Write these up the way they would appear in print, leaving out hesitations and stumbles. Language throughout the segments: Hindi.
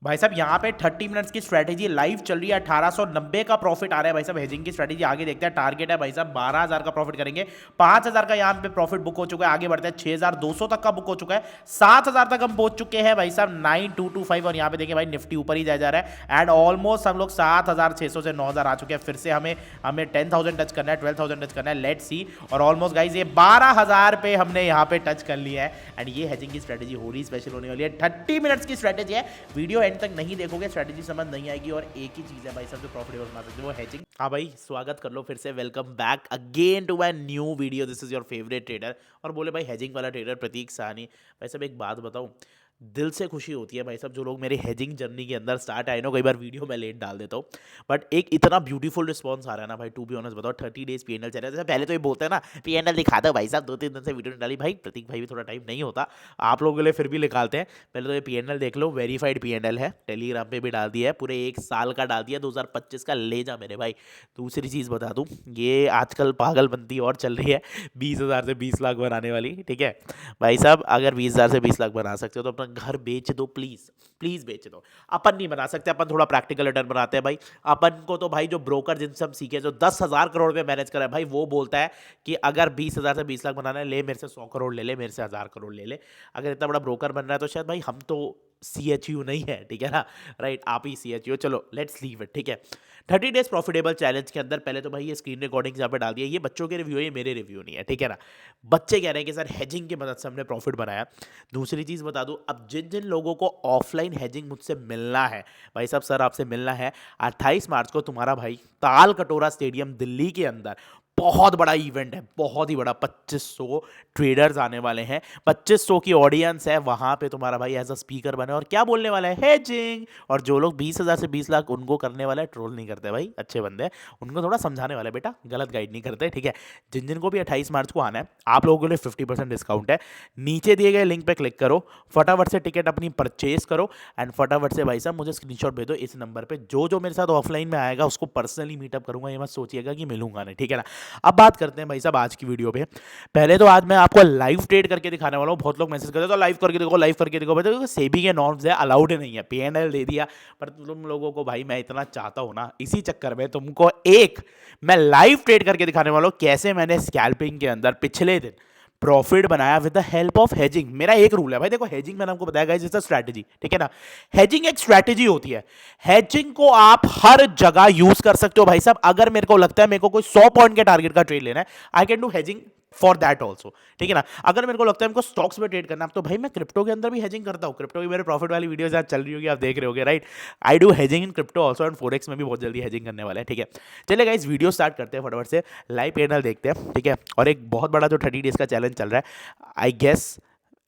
भाई साहब यहाँ पे 30 मिनट्स की स्ट्रेटेजी लाइव चल रही है, 1890 का प्रॉफिट आ रहा है भाई साहब। हेजिंग की स्ट्रेटेजी आगे देखते हैं। टारगेट है भाई साहब 12,000 का प्रॉफिट करेंगे। 5,000 का यहाँ पे प्रॉफिट बुक हो चुका है। आगे बढ़ते हैं, 6,200 तक का बुक हो चुका है। 7,000 तक हम पहुंच चुके हैं भाई साहब, 9225। और यहाँ पे देखिए भाई निफ्टी ऊपर ही जा रहा है एंड ऑलमोस्ट हम लोग 7,600 से 9,000 आ चुके हैं। फिर से हमें हमें 10,000 टच करना है, 12,000 टच करना है। Let's see. और ऑलमोस्ट गाइज ये 12,000 पे हमने यहाँ पे टच कर लिया है एंड ये हेजिंग की स्ट्रेटेजी होली स्पेशल होने वाली है। 30 मिनट्स की स्ट्रेटेजी है। वीडियो एंड तक नहीं देखोगे स्ट्रेटेजी समझ नहीं आएगी। और एक ही चीज़ है भाई साहब जो प्रॉफिटेबल बना सकते हो, वो हेजिंग। हाँ भाई, स्वागत कर लो फिर से। Welcome back again to my new video. This is your favourite trader. और बोले भाई हेजिंग वाला ट्रेडर प्रतीक साहनी। भाई साहब एक बात बताऊं, दिल से खुशी होती है भाई साहब जो लोग मेरे हेजिंग जर्नी के अंदर स्टार्ट आए नो। कई बार वीडियो मैं लेट डाल देता हूँ, बट एक इतना ब्यूटीफुल रिस्पॉन्स आ रहा है ना भाई। टू बी ऑनेस्ट बताओ, 30 डेज पीएनएल चल रहा है। जैसे पहले तो ये बोलते हैं ना पीएनएल दिखा दो भाई साहब, 2-3 दिन से वीडियो नहीं डाली। भाई प्रतीक भाई भी थोड़ा टाइम नहीं होता, आप लोगों के लिए फिर भी निकालते हैं। पहले तो ये पीएनएल देख लो, वेरीफाइड पीएनएल है, टेलीग्राम पे भी डाल दिया है, पूरे 1 साल का डाल दिया, 2025 का ले जा मेरे भाई। दूसरी चीज़ बता दूँ, ये आजकल पागलपंती और चल रही है 20,000 से 20 लाख बनाने वाली। ठीक है भाई साहब, अगर 20,000 से 20 लाख बना सकते हो तो अपना घर बेच दो प्लीज, प्लीज बेच दो। अपन नहीं बना सकते, अपन थोड़ा प्रैक्टिकल रिटर्न बनाते हैं भाई। अपन को तो भाई जो ब्रोकर जिनसे हम सीखे, जो 10,000 करोड़ में मैनेज करा है भाई, वो बोलता है कि अगर 20,000 से 20 लाख बनाना है, ले मेरे से 100 करोड़ ले ले, मेरे से 1,000 करोड़ ले ले। अगर इतना बड़ा ब्रोकर बन रहा है तो शायद भाई हम तो CHU नहीं है, ठीक है ना, राइट, आप ही CHU। चलो लेट्स लीव इट, ठीक है। 30 डेज प्रॉफिटेबल चैलेंज के अंदर पहले तो भाई ये स्क्रीन रिकॉर्डिंग यहाँ पे डाल दिया। ये बच्चों के रिव्यू है, ये मेरे रिव्यू नहीं है, ठीक है ना। बच्चे कह रहे हैं कि सर हेजिंग की मदद से हमने प्रॉफिट बनाया। दूसरी चीज़ बता दूं, अब जिन जिन लोगों को ऑफलाइन हेजिंग मुझसे मिलना है भाई साहब, सर आपसे मिलना है 28 मार्च को तुम्हारा भाई ताल कटोरा स्टेडियम दिल्ली के अंदर बहुत बड़ा इवेंट है, बहुत ही बड़ा। 2500 ट्रेडर्स आने वाले हैं, 2500 की ऑडियंस है वहां पे। तुम्हारा भाई एज अ स्पीकर बने और क्या बोलने वाला है, हेजिंग। और जो लोग 20,000 से 20 लाख, उनको करने वाला है, ट्रोल नहीं करते भाई, अच्छे बंदे हैं, उनको थोड़ा समझाने वाला है, बेटा गलत गाइड नहीं करते, ठीक है। जिन जिन को भी 28 मार्च को आना है, आप लोगों के लिए 50% डिस्काउंट है। नीचे दिए गए लिंक पे क्लिक करो, फटाफट से टिकट अपनी परचेज करो एंड फटाफट से भाई साहब मुझे स्क्रीनशॉट भेजो इस नंबर पे। जो जो मेरे साथ ऑफलाइन में आएगा उसको पर्सनली मीटअप करूंगा, ये मत सोचिएगा कि मिलूंगा नहीं, ठीक है ना। अब बात करते हैं भाई साहब आज की वीडियो पे। पहले तो आज मैं आपको लाइव ट्रेड करके दिखाने वाला हूँ। बहुत लोग मैसेज करते हैं तो लाइव करके देखो, लाइव करके देखो। भाई देखो सेबी के नॉर्म्स है, अलाउड नहीं है। पीएनएल दे दिया, पर तुम लोगों को भाई मैं इतना चाहता हूँ ना, इसी चक्कर में तुमको एक मैं लाइव ट्रेड करके दिखाने वाला हूँ कैसे मैंने स्कैल्पिंग के अंदर पिछले दिन प्रॉफिट बनाया with the help of hedging. मेरा एक रूल है भाई, देखो हेजिंग मैंने आपको बताया गाइस, इट्स अ स्ट्रैटेजी, ठीक है ना। हेजिंग एक स्ट्रैटेजी होती है। हेजिंग को आप हर जगह यूज कर सकते हो भाई साहब। अगर मेरे को लगता है मेरे को कोई 100 पॉइंट के टारगेट का ट्रेड लेना है, I can do hedging for that also, ठीक है ना। अगर मेरे को लगता है मेरे को स्टॉक्स में ट्रेड करना है, तो भाई मैं क्रिप्टो के अंदर भी हेजिंग करता हूँ। क्रिप्टो की मेरे प्रॉफिट वाली वीडियोस आज चल रही होगी, आप देख रहे होगे, right. I do hedging in crypto also and forex में भी बहुत जल्दी हेजिंग करने वाला है, ठीक है। चलिए गाइस वीडियो स्टार्ट करते हैं फटाफट से, लाइव पैनल देखते हैं, ठीक है। और एक बहुत बड़ा जो 30 डेज का चैलेंज चल रहा है, आई गेस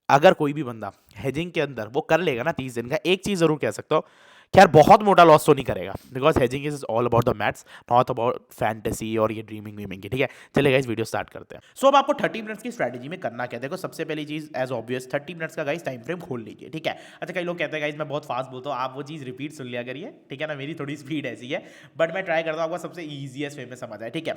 अगर कोई भी बंदा हेजिंग के अंदर वो कर लेगा ना 30 दिन का, एक चीज़ जरूर कह सकता हूँ, यार बहुत मोटा लॉस तो नहीं करेगा, because hedging is all about the maths, not about fantasy और ये ड्रीमिंग वीमिंग की, ठीक है। चलिए गाइस वीडियो स्टार्ट करते हैं। सो अब आपको 30 मिनट्स की स्ट्रैटेजी में करना क्या है, देखो सबसे पहली चीज एज ऑब्वियस 30 मिनट्स का गाइस टाइम फ्रेम खोल लीजिए, ठीक है। अच्छा कई लोग कहते हैं गाइस मैं बहुत फास्ट बोलता हूँ, आप वो चीज़ रिपीट सुन लिया करिए, ठीक है ना। मेरी थोड़ी स्पीड ऐसी है, बट मैं ट्राई करता हूँ आपको सबसे ईजिएस्ट वे में समझ आए, ठीक है।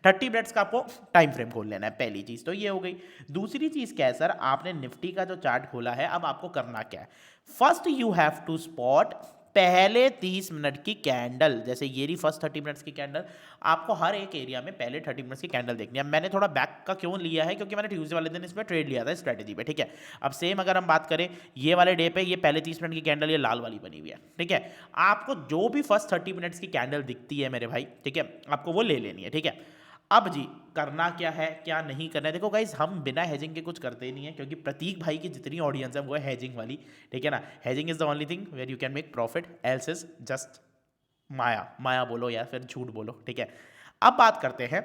30 मिनट्स का आपको टाइम फ्रेम खोल लेना है, पहली चीज़ तो ये हो गई। दूसरी चीज़ क्या है सर, आपने निफ्टी का जो चार्ट खोला है, अब आपको करना क्या है। First you have to spot पहले 30 मिनट की कैंडल। जैसे ये रही फर्स्ट 30 मिनट्स की कैंडल, आपको हर एक एरिया में पहले 30 मिनट्स की कैंडल देखनी है। मैंने थोड़ा बैक का क्यों लिया है, क्योंकि मैंने ट्यूसडे वाले दिन इसमें ट्रेड लिया था स्ट्रेटेजी पे, ठीक है। अब सेम अगर हम बात करें ये वाले डे पे, ये पहले 30 मिनट की कैंडल ये लाल वाली बनी हुई है, ठीक है। आपको जो भी फर्स्ट 30 मिनट्स की कैंडल दिखती है मेरे भाई, ठीक है, आपको वो ले लेनी है, ठीक है। अब जी करना क्या है, क्या नहीं करना है, देखो गाइज हम बिना हेजिंग के कुछ करते ही नहीं है, क्योंकि प्रतीक भाई की जितनी ऑडियंस है वो है हेजिंग वाली, ठीक है ना। Hedging is the only thing where you can make profit, else is just maya. माया बोलो या फिर झूठ बोलो, ठीक है। अब बात करते हैं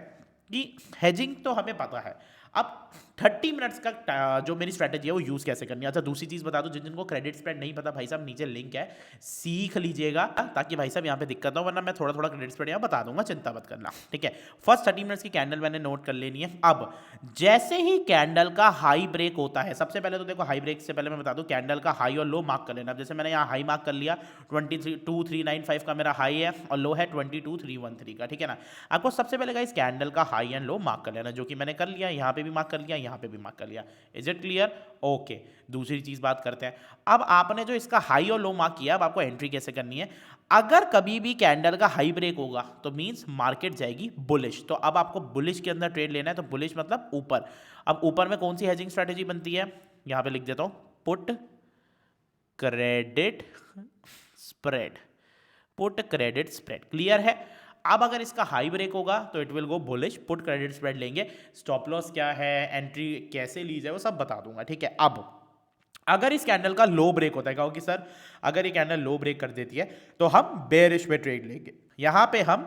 कि हेजिंग तो हमें पता है, अब 30 मिनट्स का जो मेरी स्ट्रैटेजी है वो यूज़ कैसे करनी है। अच्छा दूसरी चीज़ बता दो, जिन जिनको क्रेडिट स्प्रेड नहीं पता भाई साहब नीचे लिंक है, सीख लीजिएगा, ताकि भाई साहब यहाँ पे दिक्कत ना हो, वरना मैं थोड़ा थोड़ा क्रेडिट स्प्रेड यहाँ बता दूंगा, चिंता मत करना, ठीक है। फर्स्ट 30 मिनट्स की कैंडल मैंने नोट कर लेनी है। अब जैसे ही कैंडल का हाई ब्रेक होता है, सबसे पहले तो देखो हाई ब्रेक से पहले मैं बता दूं कैंडल का हाई और लो मार्क कर लेना। अब जैसे मैंने यहाँ हाई मार्क कर लिया 23,395 का मेरा हाई है और लो है 22,313 का, ठीक है ना। आपको सबसे पहले गाइस कैंडल का हाई एंड लो मार्क कर लेना, जो कि मैंने कर लिया, यहाँ पे भी मार्क कर लिया, यहाँ पे भी मार्क कर लिया। Is it clear? ओके, दूसरी चीज बात करते हैं। अब आपने जो इसका हाई और लो मार्क किया, अब आपको एंट्री कैसे करनी है। अगर कभी भी कैंडल का हाई ब्रेक होगा तो मींस मार्केट जाएगी बुलिश, तो अब आपको बुलिश के अंदर ट्रेड लेना है, तो बुलिश मतलब ऊपर। अब ऊपर में कौन सी हेजिंग स्ट्रेटेजी बनती है, यहां पे लिख देता हूं, put credit spread, put credit spread. Clear है? अब अगर इसका हाई ब्रेक होगा तो it will go bullish, put credit spread लेंगे। स्टॉप लॉस क्या है, एंट्री कैसे ली जाए, वो सब बता दूंगा, ठीक है। अब अगर इस कैंडल का लो ब्रेक होता है, कहो कि सर अगर ये कैंडल लो ब्रेक कर देती है तो हम बेयरिश में ट्रेड लेंगे, यहां पे हम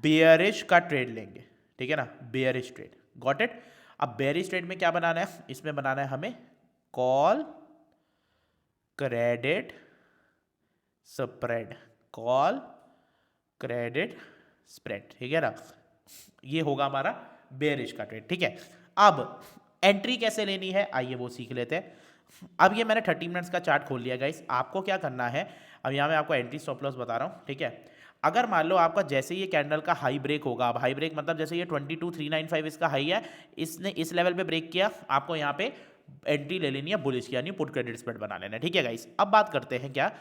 बेयरिश का ट्रेड लेंगे, ठीक है ना, बेयरिश ट्रेड, गॉट इट। अब बेयरिश ट्रेड में क्या बनाना है, इसमें बनाना है हमें call credit spread, call credit spread, ठीक है ना, ये होगा हमारा बेयरिश का ट्रेड, ठीक है। अब एंट्री कैसे लेनी है, आइए वो सीख लेते हैं। अब ये मैंने 30 मिनट्स का चार्ट खोल लिया गाइस, आपको क्या करना है, अब यहाँ मैं आपको एंट्री स्टॉप लॉस बता रहा हूँ, ठीक है। अगर मान लो आपका जैसे ये कैंडल का हाई ब्रेक होगा, अब हाई ब्रेक मतलब जैसे ये 22,395 इसका हाई है, इसने इस लेवल पे ब्रेक किया, आपको यहाँ पे एंट्री ले लेनी है बुलिश की, यानी पुट क्रेडिट स्प्रेड बना लेना है, ठीक है गाइस। अब बात करते हैं क्या,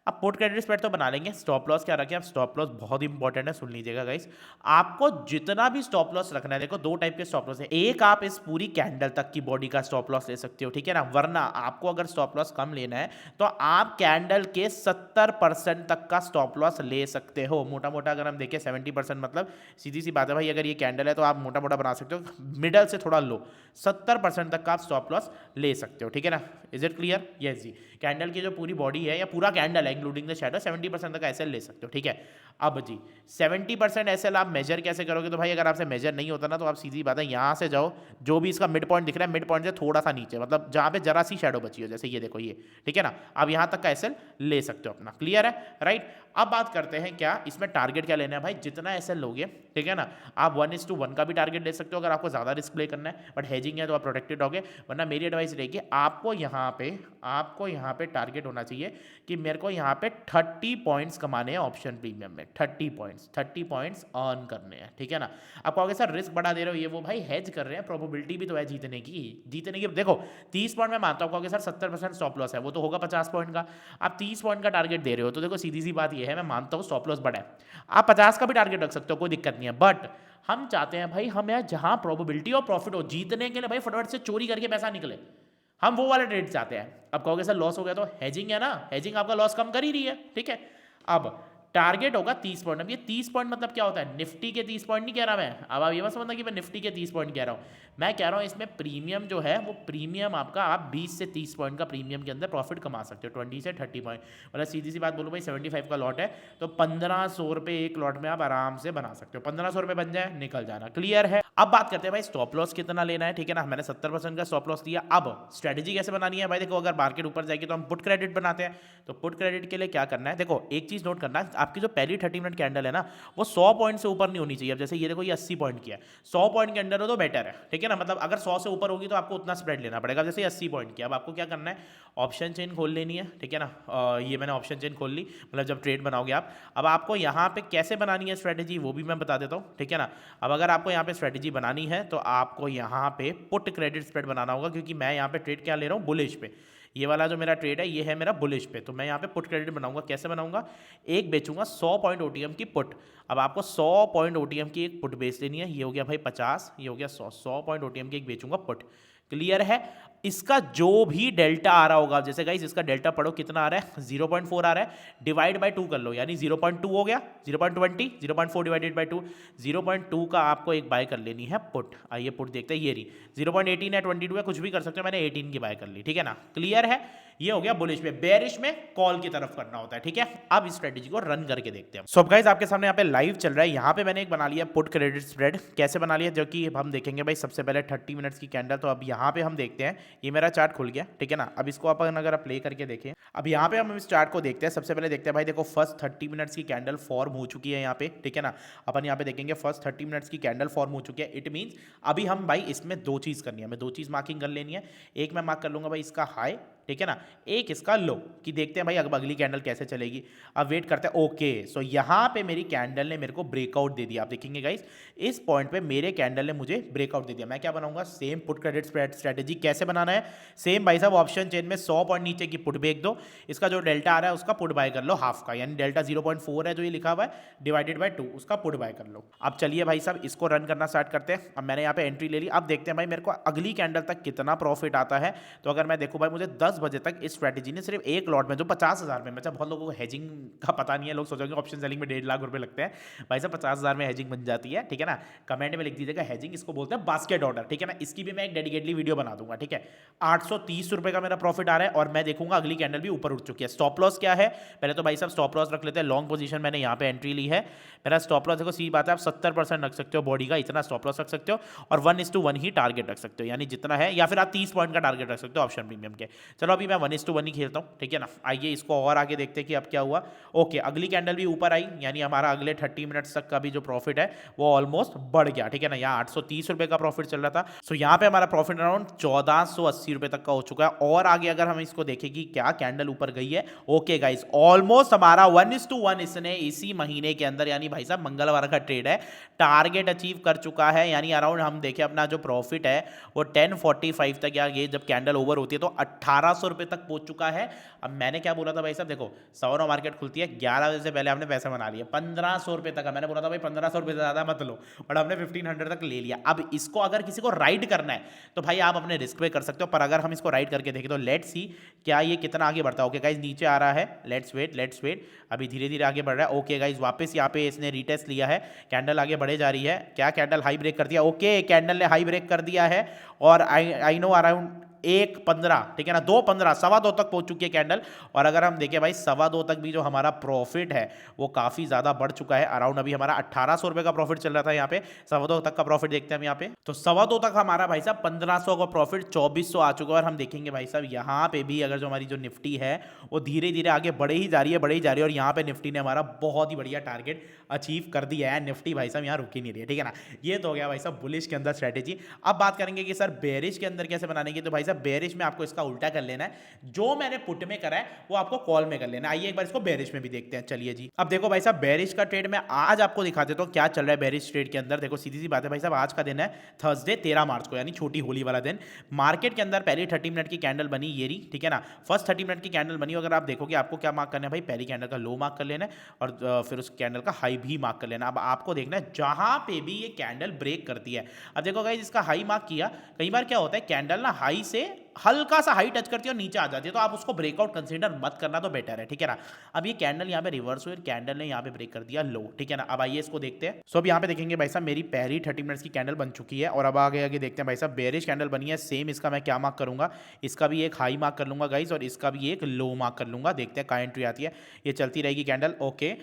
अब पुट क्रेडिट स्प्रेड तो बना लेंगे, स्टॉप लॉस क्या रखें। अब स्टॉप लॉस बहुत इंपॉर्टेंट है, सुन लीजिएगा गाइस, आपको जितना भी स्टॉप लॉस रखना है, देखो दो टाइप के स्टॉप लॉस है, एक आप इस पूरी कैंडल तक की बॉडी का स्टॉप लॉस ले सकते हो, ठीक है ना, वरना आपको अगर स्टॉप लॉस कम लेना है तो आप कैंडल के 70% तक का स्टॉप लॉस ले सकते हो। मोटा मोटा अगर हम देखें 70% मतलब सीधी सी बात है भाई, अगर ये कैंडल है तो आप मोटा मोटा बना सकते हो, मिडल से थोड़ा लो 70% तक का आप स्टॉप लॉस ले सकते हो, ठीक है ना। Is it clear? यस जी, कैंडल की जो पूरी बॉडी है या पूरा कैंडल है इंक्लूडिंग द शैडो 70% तक एसएल ले सकते हो, ठीक है। अब जी 70% एसएल आप मेजर कैसे करोगे, तो भाई अगर आपसे मेजर नहीं होता ना तो आप सीधी बात है यहाँ से जाओ, जो भी इसका मिड पॉइंट दिख रहा है मिड पॉइंट से थोड़ा सा नीचे, मतलब जहाँ पे जरा सी शैडो बची हो, जैसे ये देखो ये, ठीक है ना, अब यहाँ तक का एसएल ले सकते हो अपना। क्लियर है? राइट। अब बात करते हैं क्या इसमें टारगेट क्या लेना है भाई, जितना एसएल लोगे, ठीक है ना, आप 1:1 का भी टारगेट ले सकते हो अगर आपको ज़्यादा रिस्क प्ले करना है, बट हेजिंग है तो आप प्रोटेक्टेड होगे। वरना मेरी एडवाइस रहेगी आपको यहाँ पे टारगेट होना चाहिए कि मेरे को यहाँ पे 30 पॉइंट्स कमाने हैं ऑप्शन प्रीमियम में, 30 पॉइंट्स अर्न करने हैं, ठीक है ना। आप कहोगे सर रिस्क बढ़ा दे रहे हो, ये वो, भाई हेज कर रहे हैं, प्रोबेबिलिटी भी तो है जीतने की। देखो 30 पॉइंट मैं मानता हूँ, कहोगे सर 70% स्टॉप लॉस है, वो तो होगा 50 पॉइंट का। आप 30 पॉइंट का टारगेट दे रहे हो तो देखो सीधी सी बात ये है, मैं मानता हूँ स्टॉप लॉस बड़ा है, आप 50 का भी टारगेट रख सकते हो, कोई दिक्कत नहीं है, बट हम चाहते हैं भाई हम यार जहां प्रोबेबिलिटी और प्रॉफिट हो, जीतने के लिए भाई फटाफट से चोरी करके पैसा निकले, हम वो वाला ट्रेड चाहते हैं। अब कहोगे सर लॉस हो गया, तो हेजिंग है ना, हेजिंग आपका लॉस कम कर ही रही है, ठीक है। अब टारगेट होगा 30 पॉइंट। अब ये 30 पॉइंट मतलब क्या होता है, निफ्टी के 30 पॉइंट नहीं कह रहा मैं, अब आप ये मत समझना कि मैं निफ्टी के 30 पॉइंट कह रहा हूँ, मैं कह रहा हूँ इसमें प्रीमियम जो है वो प्रीमियम आपका आप 20 से 30 पॉइंट का प्रीमियम के अंदर प्रॉफिट कमा सकते हो, 20 से 30 पॉइंट। मतलब सीधी सी बात बोलो भाई 75 का लॉट है तो 1500 रुपये एक लॉट में आप आराम से बना सकते हो, 1500 रुपये बन जाए निकल जाना। क्लियर है? अब बात करते हैं भाई स्टॉप लॉस कितना लेना है, ठीक है ना, मैंने 70% का स्टॉप लॉस दिया। अब स्ट्रेटेजी कैसे बनानी है भाई, देखो अगर मार्केट ऊपर जाएगी तो हम पुट क्रेडिट बनाते हैं, तो पुट क्रेडिट के लिए क्या करना है, देखो एक चीज नोट करना है, आपकी जो पहली 30 मिनट कैंडल है ना वो 100 पॉइंट से ऊपर नहीं होनी चाहिए। अब जैसे ये देखो ये 80 पॉइंट की है, 100 पॉइंट के अंडर हो तो बेटर है, ठीक है ना, मतलब अगर 100 से ऊपर होगी तो आपको उतना स्प्रेड लेना पड़ेगा। जैसे 80 पॉइंट की, अब आपको क्या करना है, ऑप्शन चेन खोल लेनी है, ठीक है ना, ये मैंने ऑप्शन चेन खोल ली, मतलब जब ट्रेड बनाओगे आप। अब आपको यहाँ पे कैसे बनानी है स्ट्रेटेजी वो भी मैं बता देता हूँ, ठीक है ना। अब अगर आपको यहाँ पे स्ट्रेटेजी बनानी है तो आपको यहाँ पे पुट क्रेडिट स्प्रेड बनाना होगा, क्योंकि मैं यहाँ पे ट्रेड क्या ले रहा हूँ, बुलिश पे। ये वाला जो मेरा ट्रेड है ये है मेरा बुलिश पे, तो मैं यहाँ पे पुट क्रेडिट बनाऊंगा। कैसे बनाऊंगा, एक बेचूंगा 100 पॉइंट ओटीएम की पुट। अब आपको 100 पॉइंट ओटीएम की एक पुट बेच लेनी है, ये हो गया भाई 50, ये हो गया 100 पॉइंट ओटीएम की एक बेचूंगा पुट। क्लियर है? इसका जो भी डेल्टा आ रहा होगा, जैसे गाइस इसका डेल्टा पढ़ो कितना आ रहा है, 0.4 आ रहा है, डिवाइड बाय 2 कर लो, यानी 0.2 हो गया, 0.20, 0.4 डिवाइडेड बाय 2, 0.2 का आपको एक बाय कर लेनी है पुट। आइए पुट देखते हैं, ये रही 0.18 है, 22 है, कुछ भी कर सकते हो, मैंने 18 की बाय कर ली, ठीक है ना। क्लियर है? ये हो गया बुलिश में। बेरिश में कॉल की तरफ करना होता है, ठीक है। अब इस स्ट्रेटेजी को रन करके देखते हैं। सो गाइस आपके सामने यहाँ पे लाइव चल रहा है, यहाँ पे मैंने एक बना लिया पुट क्रेडिट स्प्रेड। कैसे बना लिया, जो कि हम देखेंगे भाई सबसे पहले 30 मिनट्स की कैंडल। तो अब यहाँ पे हम देखते हैं, ये मेरा चार्ट खुल गया, ठीक है ना। अब इसको अपन अगर आप प्ले करके देखें, अब यहाँ पे हम इस चार्ट को देखते हैं। सबसे पहले देखते हैं भाई, देखो फर्स्ट 30 मिनट्स की कैंडल फॉर्म हो चुकी है यहाँ पे, ठीक है ना। अपन यहाँ पे देखेंगे फर्स्ट 30 मिनट्स की कैंडल फॉर्म हो चुकी है। इट मीन्स अभी हम भाई इसमें दो चीज़ करनी है, हमें दो चीज़ मार्किंग कर लेनी है। एक मैं मार्क कर लूँगा भाई इसका हाई, ठीक है ना, एक इसका लो, कि देखते हैं भाई अब अगली कैंडल कैसे चलेगी। अब वेट करते हैं। ओके, सो यहाँ पे मेरी कैंडल ने मेरे को ब्रेकआउट दे दिया। आप देखेंगे गाइस इस पॉइंट पे मेरे कैंडल ने मुझे ब्रेकआउट दे दिया। मैं क्या बनाऊंगा, सेम पुट क्रेडिट स्ट्रेटेजी। कैसे बनाना है, सेम भाई साहब ऑप्शन चेन में 100 पॉइंट नीचे की पुट बेच दो, इसका जो डेल्टा आ रहा है उसका पुट बाय कर लो हाफ का, यानी डेल्टा 0.4 है जो ये लिखा हुआ है डिवाइडेड बाय 2, उसका पुट बाय कर लो। अब चलिए भाई साहब इसको रन करना स्टार्ट करते हैं। अब मैंने यहाँ पे एंट्री ले ली। अब देखते हैं भाई मेरे को अगली कैंडल तक कितना प्रॉफिट आता है। तो अगर मैं देखूँ भाई मुझे 10 बजे तक इस स्ट्रेटेजी ने सिर्फ एक लॉट में जो 50,000 में, मतलब बहुत लोगों को हेजिंग का पता नहीं है, लोग सोचेंगे ऑप्शन सेलिंग में 1.5 लाख रुपए लगते हैं। भाई साहब 50,000 में हेजिंग बन जाती है, ठीक है ना। कमेंट में लिख दीजिएगा हेजिंग, इसको बोलते हैं बास्केट ऑर्डर, ठीक है ना। इसकी भी मैं एक डेडिकेटली वीडियो बना दूंगा, ठीक है। 830 रुपए का मेरा प्रॉफिट आ रहा है और मैं देखूंगा अगली कैंडल भी ऊपर उठ चुकी है। स्टॉप लॉस क्या है, पहले तो भाई साहब स्टॉप लॉस रख लेते हैं। लॉन्ग पोजीशन मैंने यहाँ पे एंट्री ली है। मेरा स्टॉप लॉस देखो, सी बात है, आप 70% रख सकते हो बॉडी का, इतना स्टॉप लॉस रख सकते हो और 1:1 ही टारगेट रख सकते हो, यानी जितना है, या फिर आप 30 पॉइंट का टारगेट रख सकते हो ऑप्शन प्रीमियम के। चलो अभी मैं 1:1 ही खेलता हूँ, ठीक है ना। आइए इसको और आगे देखते हैं कि अब क्या हुआ। ओके, अगली कैंडल भी ऊपर आई, यानी हमारा अगले 30 मिनट्स तक का भी जो प्रॉफिट है वो ऑलमोस्ट बढ़ गया, ठीक है ना। यहाँ 830 रुपए का प्रॉफिट चल रहा था, सो यहाँ पे हमारा प्रॉफिट अराउंड 1480 रुपए तक का हो चुका है। और आगे अगर हम इसको देखें कि क्या कैंडल ऊपर गई है, ओके गाइस ऑलमोस्ट हमारा 1:1 इसने इसी महीने के अंदर, यानी भाई साहब मंगलवार का ट्रेड है, टारगेट अचीव कर चुका है। यानी अराउंड हम देखें अपना जो प्रॉफिट है वो 1045 तक, या ये जब कैंडल ओवर होती है तो 1800 रुपए तक पहुंच चुका है। अब मैंने क्या बोला था भाई साहब, देखो 100 मार्केट खुलती है 11 बजे से पहले आपने पैसे बना लिए 1500 रुपए तक का। मैंने बोला था भाई 1500 रुपए से ज़्यादा मत लो, बट हमने 1500 तक ले लिया। अब इसको अगर किसी को राइड करना है तो भाई आप अपने रिस्क पे कर सकते हो, पर अगर हम इसको राइड करके देखें तो लेट्स सी क्या ये कितना आगे बढ़ता है। ओके गाइज नीचे आ रहा है, लेट्स वेट, अभी धीरे धीरे आगे बढ़ रहा है। ओके गाइज वापस यहाँ पे इसने रीटेस्ट लिया है, कैंडल आगे बढ़े जा रही है। क्या कैंडल हाई ब्रेक कर दिया, ओके कैंडल ने हाई ब्रेक कर दिया है और आई नो अराउंड 1:15, ठीक है ना, 2:15, 2:15 तक पहुंच चुकी है कैंडल। और अगर हम देखें भाई 2:15 तक भी जो हमारा प्रॉफिट है वो काफी ज्यादा बढ़ चुका है। अराउंड अभी हमारा 1800 रुपए का प्रॉफिट चल रहा था, यहाँ पे 2:15 तक का प्रॉफिट देखते हैं हम यहाँ पे। तो 2:15 तक हमारा भाई साहब 1500 का प्रॉफिट 2400 आ चुका है। और हम देखेंगे भाई साहब यहाँ पे भी अगर जो हमारी जो निफ्टी है वो धीरे धीरे आगे बढ़े ही जा रही है और यहाँ पे निफ्टी ने हमारा बहुत ही बढ़िया टारगेट अचीव कर दिया है। निफ्टी भाई साहब यहाँ रुक ही नहीं रही है, ठीक है ना। ये तो हो गया भाई साहब बुलिश के अंदर स्ट्रेटेजी। अब बात करेंगे कि सर बेरिश के अंदर कैसे बनाने की। तो भाई साहब बेरिश में आपको इसका उल्टा कर लेना है, जो मैंने पुट में करा है वो आपको कॉल में कर लेना है। आइए एक बार इसको बेरिश में भी देखते हैं। चलिए जी, अब देखो भाई साहब बेरिश का ट्रेड मैं आज आपको दिखा देता हूं क्या चल रहा है बेरिश ट्रेड के अंदर। देखो सीधी सी बात है भाई साहब, आज का दिन है थर्सडे 13 मार्च को, यानी छोटी होली वाला दिन। मार्केट के अंदर पहली 30 मिनट की कैंडल बनी ये रही, ठीक है ना। फर्स्ट 30 मिनट की कैंडल बनी, अगर आप देखोगे आपको क्या मार्क करना है भाई, पहली कैंडल का लो मार्क कर लेना है और फिर उस कैंडल का हाई भी मार्क कर लेना। अब आपको देखना है जहां पे भी ये कैंडल ब्रेक करती है। अब देखो गाइस इसका हाई मार्क किया, कई बार क्या होता है कैंडल ना हाई से हल्का सा हाई टच करती है और नीचे आ जाती है, तो आप उसको ब्रेकआउट कंसीडर मत करना, तो बेटर है, ठीक है ना। अब ये कैंडल यहाँ पे रिवर्स हुई, कैंडल ने यहाँ पे ब्रेक कर दिया लो, ठीक है ना। अब आइए इसको देखते हैं। सो अब यहाँ पे देखेंगे भाई साहब मेरी पहली 30 मिनट्स की कैंडल बन चुकी है और अब आगे आगे देखते हैं भाई साहब बेरिश कैंडल बनी है। सेम इसका मैं क्या मार्क करूंगा, इसका भी एक हाई मार्क कर लूंगा गाइस और इसका भी एक लो मार्क कर लूंगा। देखते हैं कहाँ एंट्री आती है, ये चलती रहेगी कैंडल। ओके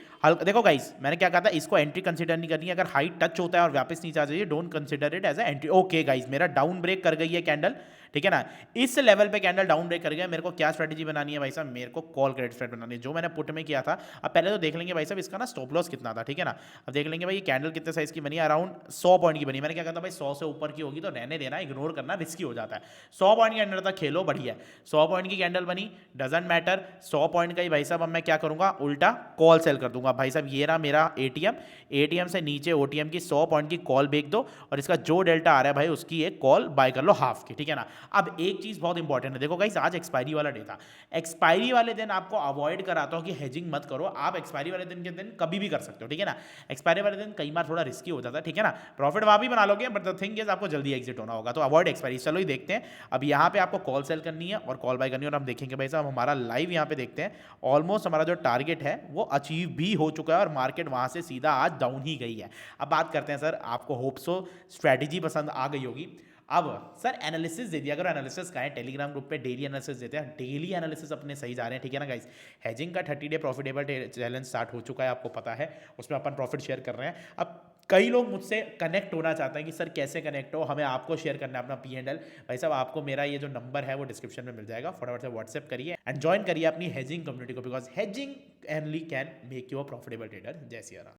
देखो गाइस मैंने क्या कहा था, इसको एंट्री कंसिडर नहीं करनी है। अगर हाई टच होता है और वापस नीचे आ जाइए, don't consider it as a entry. Okay guys मेरा डाउन ब्रेक कर गई है कैंडल, ठीक है ना। इस लेवल पे कैंडल डाउन ब्रेक कर गया। मेरे को क्या स्ट्रेटजी बनानी है भाई साहब, मेरे को कॉल क्रेडिट स्प्रेड बनानी है, जो मैंने पुट में किया था। अब पहले तो देख लेंगे भाई साहब इसका ना स्टॉप लॉस कितना था, ठीक है ना। अब देख लेंगे भाई ये कैंडल कितने साइज की बनी है, अराउंड 100 पॉइंट की बनी। मैंने क्या कहा था भाई 100 से ऊपर की होगी तो रहने देना, इग्नोर करना रिस्की हो जाता है। 100 पॉइंट के अंदर तक खेलो, बढ़िया है। 100 पॉइंट की कैंडल बनी, डजंट मैटर 100 पॉइंट का ही भाई साहब। अब मैं क्या करूंगा, उल्टा कॉल सेल कर दूंगा भाई साहब। ये रहा मेरा एटीएम से नीचे ओटीएम की 100 पॉइंट की कॉल बेच दो और इसका जो डेल्टा आ रहा है भाई उसकी एक कॉल बाय कर लो हाफ की, ठीक है ना। अब एक चीज बहुत इंपॉर्टेंट है, देखो गाइस आज एक्सपायरी वाला डे था। एक्सपायरी वाले दिन आपको अवॉइड कराता हूं कि हेजिंग मत करो। आप एक्सपायरी वाले दिन के दिन कभी भी कर सकते हो, ठीक है ना। एक्सपायरी वाले दिन कई बार थोड़ा रिस्की हो जाता है, ठीक है ना। प्रॉफिट वहां भी बना लोगे बट द थिंग इज आपको जल्दी एग्जिट होना होगा, तो अवॉइड एक्सपायरी। चलो ही देखते हैं। अब यहाँ पे आपको कॉल सेल करनी है और कॉल बाय करनी है और हम देखेंगे भाई साहब हमारा लाइव यहाँ पे देखते हैं। ऑलमोस्ट हमारा जो टारगेट है वो अचीव भी हो चुका है और मार्केट वहां से सीधा आज डाउन ही गई है। अब बात करते हैं सर, आपको होप सो स्ट्रैटेजी पसंद आ गई होगी। अब सर एनालिसिस दे दिया करो, एनालिसिस का है टेलीग्राम ग्रुप पे डेली एनालिसिस देते हैं, डेली एनालिसिस अपने सही जा रहे हैं, ठीक है ना गाइस। हेजिंग का 30 डे प्रॉफिटेबल चैलेंज स्टार्ट हो चुका है, आपको पता है, उसमें अपन प्रॉफिट शेयर कर रहे हैं। अब कई लोग मुझसे कनेक्ट होना चाहते हैं कि सर कैसे कनेक्ट हो, हमें आपको शेयर करना है अपना P&L। भाई साहब आपको मेरा ये जो नंबर है वो डिस्क्रिप्शन में मिल जाएगा, फटाफट से व्हाट्सएप करिए एंड ज्वाइन करिए अपनी हेजिंग कम्युनिटी को, because hedging only can make you a profitable trader. जय सिया राम।